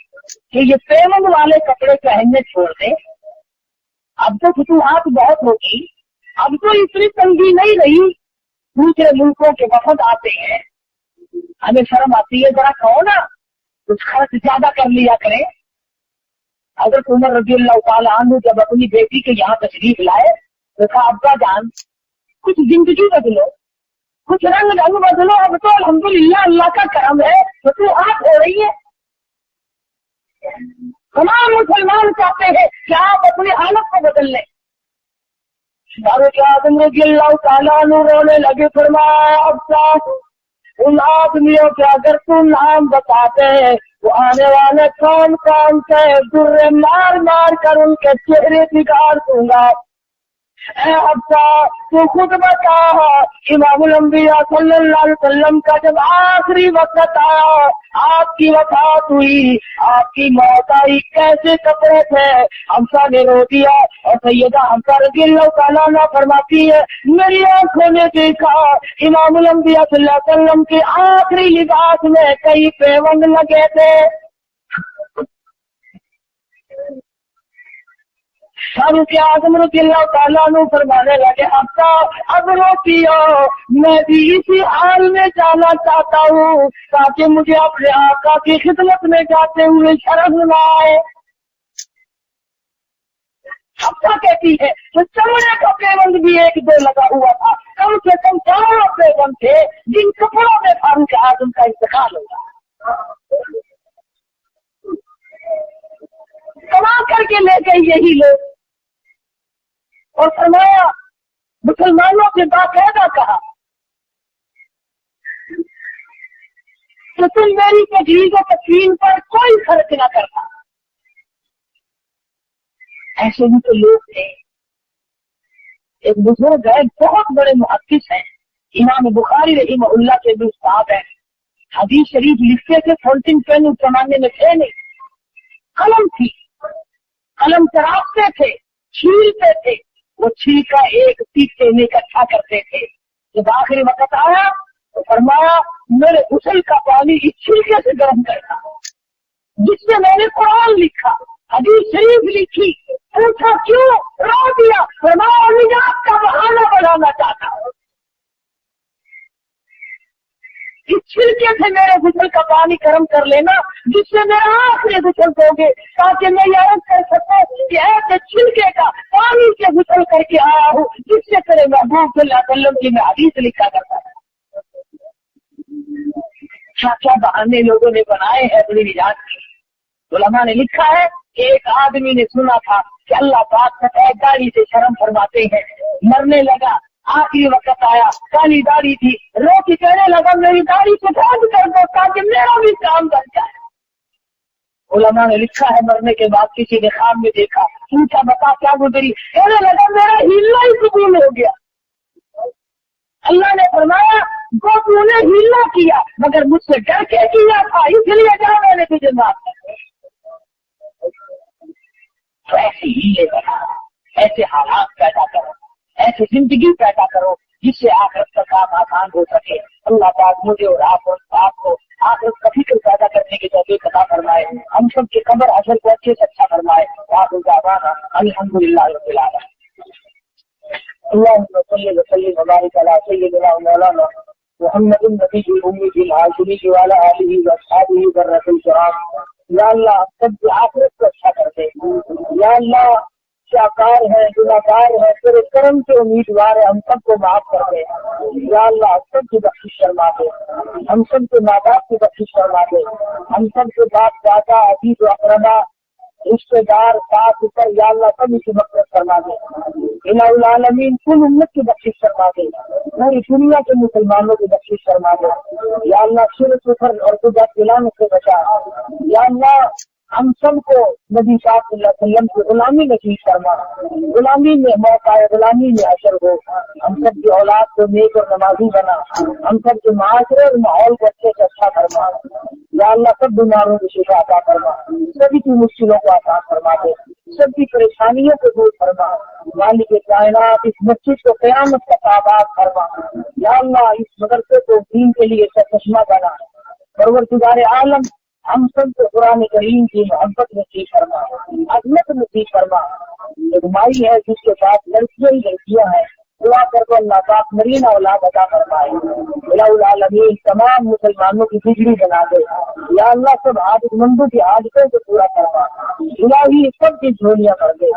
कि ये पेमंद वाले कपड़े पहनने छोड़ दें। अब तो फतूहात बहुत होगी, अब तो इतनी तंगी नहीं रही, दूसरे मुल्कों के वफद आते हैं, हमें शर्म आती है, जरा कहो ना कुछ खर्च ज्यादा कर लिया करें। हज़रत उमर रज़ियल्लाहु ताला अन्हु जब अपनी बेटी के यहाँ तशरीफ लाए तो कहा, अब्बा जान कुछ जिंदगी बदलो, कुछ रंग ढंग बदलो, अब तो अल्हम्दुलिल्लाह अल्लाह का करम है, फतूहात हो रही है। तमाम मुसलमान चाहते हैं कि आप अपनी हालत को बदल लें। फारूक आज़म रज़ियल्लाहु ताला अन्हु रोने लगे, फरमाया अब्बा उन आदमियों के अगर तुम नाम बताते हैं वो आने वाले कौन कौन से दुर्रे मार मार कर उनके चेहरे बिगाड़ दूंगा। ए अब्बा तू खुद बता, इमामुल अंबिया सल्लल्लाहु अलैहि वसल्लम का जब आखिरी वक्त आया, आपकी वफात हुई, आपकी मौत आई, कैसे कपड़े थे? हफ्सा ने रो दिया और सैयदा हफ्सा रज़ियल्लाहु ताला अन्हा फरमाती है, मेरी आंखों ने देखा इमामुल अंबिया सल्लल्लाहु अलैहि वसल्लम के आखिरी लिबास में कई पेवंद लगे थे। फारूक आज़म रज़ियल्लाहु ताला अन्हु फरमाने लगे, अब रोती हो, मैं भी इसी हाल में जाना चाहता हूँ ताकि मुझे अपने आका की खिदमत में जाते हुए शर्म न आए। हफ्सा कहती है तो चमड़े का पेबंद भी 1-2 लगा हुआ था, कम से कम 4 पेबंद थे जिन कपड़ों में फारूक आज़म का इंतकाल होगा। कमा करके ले गए यही लोग और फरमाया, मुसलमानों से बाकायदा कहा तो तुम मेरी तजवीज़ और तस्वीर पर कोई खर्च न करना। ऐसे भी तो लोग थे। एक बुजुर्ग है, बहुत बड़े मुहद्दिस हैं, इमाम बुखारी रहिमहुल्लाह के भी उस्ताद है, हदीस शरीफ लिखते थे, फोल्डिंग पेन उस जमाने में थे नहीं, कलम थी, कलम चरागते थे, छीलते थे, वो छिलका एक सीखे में इकट्ठा करते थे। जब आखिरी वक्त आया तो फरमाया, मेरे गुस्ल का पानी इस छिलके से गर्म करना जिससे मैंने कुरान लिखा, हदीस शरीफ लिखी। पूछा क्यों? रो दिया। फरमाया, निजात का बहाना बनाना चाहता हूँ, इस छिलके से मेरे गुस्ल का पानी गर्म कर लेना जिससे मेरा आखिरी गुस्ल होगे, ताकि मैं ये अर्ज कर सकूं कि ऐसे छिलके का पानी से गुस्ल करके आया हूँ जिससे तेरे महबूब सल्लल्लाहु अलैहि वसल्लम की मैं हदीस लिखा करता था। क्या क्या बहाने लोगों ने बनाए हैं अपनी निजात की। उलमा ने लिखा है कि एक आदमी ने सुना था कि अल्लाह पाक सफेद दाढ़ी से शर्म फरमाते हैं, मरने लगा, आखिरी वक्त आया, काली दाढ़ी थी, रो के कहने लगा, मेरी दाढ़ी सफेद कर दो ताकि मेरा भी काम बन जाए। उलमा ने लिखा है मरने के बाद किसी ने ख्वाब में देखा, पूछा बता क्या गुजरी? कहने लगा, मेरा हिलना ही कबूल हो गया। अल्लाह ने फरमाया, जो तूने हिलना किया मगर मुझसे डर के किया था, इसलिए जा मैंने तुझे माफ कर। तो ऐसे हीले बना, ऐसे हालात पैदा करो, ऐसी जिंदगी पैदा करो जिससे आखिरत का काम आसान हो सके। अल्लाह पाक मुझे और आप और आपको आखिरत का फिक्र पैदा करने की तौफीक अता फरमाए, हम सब के कब्र हशर को अच्छे से अच्छा फरमाए। अल्हम्दुलिल्लाह रब्बिल आलमीन। अल्लाहुम्मा सल्ली व सल्लिम व बारिक अला सय्यिदिना व मौलाना मुहम्मदिन नबिय्यिल उम्मीय्यिल हाशिमी व अला आलिहि व अस्हाबिहि बर्रतिल किराम। یا اللہ سب کی آخرت کو اچھا کر دے. یا اللہ شاکار ہے گناہگار ہے تیرے کرم کے امیدوار ہے ہم سب کو معاف کر دے. یا اللہ سب کی بخشش فرما دے. ہم سب کے ماں باپ کی بخشش فرما دے. ہم سب کے باپ دادا عزیز و اقربا رشتے دار ساتھ اوپر یا اللہ سب کی مغفرت فرما دے. الہ العالمین کل امت کی بخشش فرما دے. پوری دنیا کے مسلمانوں کی بخشش فرما دے. یا اللہ شرک کفر اور بدعت پھیلانے سے بچا. یا اللہ ہم سب کو نبی صاحب صلی اللہ علیہ وسلم کی غلامی نصیب فرما. غلامی میں موت آئے غلامی میں حشر ہو. ہم سب کی اولاد کو نیک اور نمازی بنا. ہم سب کے معاشرے اور ماحول کو اچھے سے اچھا فرما. یا اللہ سب بیماروں کی شفا عطا فرما. سبھی کی مشکلوں کو آسان فرما دے. سب کی پریشانیوں کو دور فرما. مالک کائنات اس مسجد کو قیامت تک آباد فرما. یا اللہ اس مدرسے کو دین کے لیے سرچشمہ بنا. پروردگار عالم ہم سب کو قرآن کریم کی محبت نصیب فرما. عظمت نصیب فرما. ایک مائی ہے جس کے پاس لڑکیاں ہی لڑکیاں ہیں دعا کر کو اللہ پاک مرین اولاد عطا فرمائے. الہ العالمین تمام مسلمانوں کی بجلی بنا دے. یا اللہ سب حاجت مندوں کی حاجتوں کو پورا کروا. الہی سب کی جھولیاں کر دے.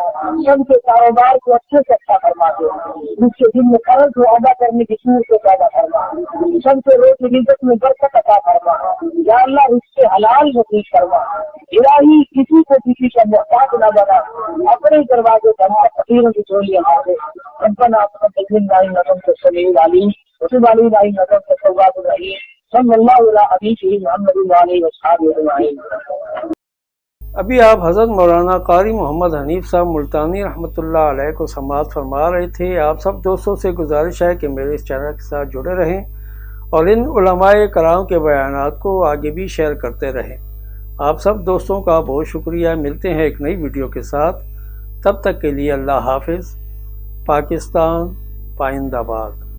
سب کے کاروبار کو اچھے سے اچھا فرما دے. جس کے دن میں قرض کو ادا کرنے کی صورت کو پیدا کروا. سب کے روزی رزق میں برکت عطا فرما. یا اللہ اس سے حلال نصیب فرما. الہی کسی کو کسی کا محتاج نہ بنا. اپنے دروازے بنا فقیروں کی جھولیاں مار دے. ربنا صلی اللہ علیہ محمد علیہ. ابھی آپ حضرت مولانا قاری محمد حنیف صاحب ملتانی رحمۃ اللہ علیہ کو سماعت فرما رہے تھے. آپ سب دوستوں سے گزارش ہے کہ میرے اس چینل کے ساتھ جڑے رہیں اور ان علماء کرام کے بیانات کو آگے بھی شیئر کرتے رہیں. آپ سب دوستوں کا بہت شکریہ. ملتے ہیں ایک نئی ویڈیو کے ساتھ. تب تک کے لیے اللہ حافظ. پاکستان پائندہ باد.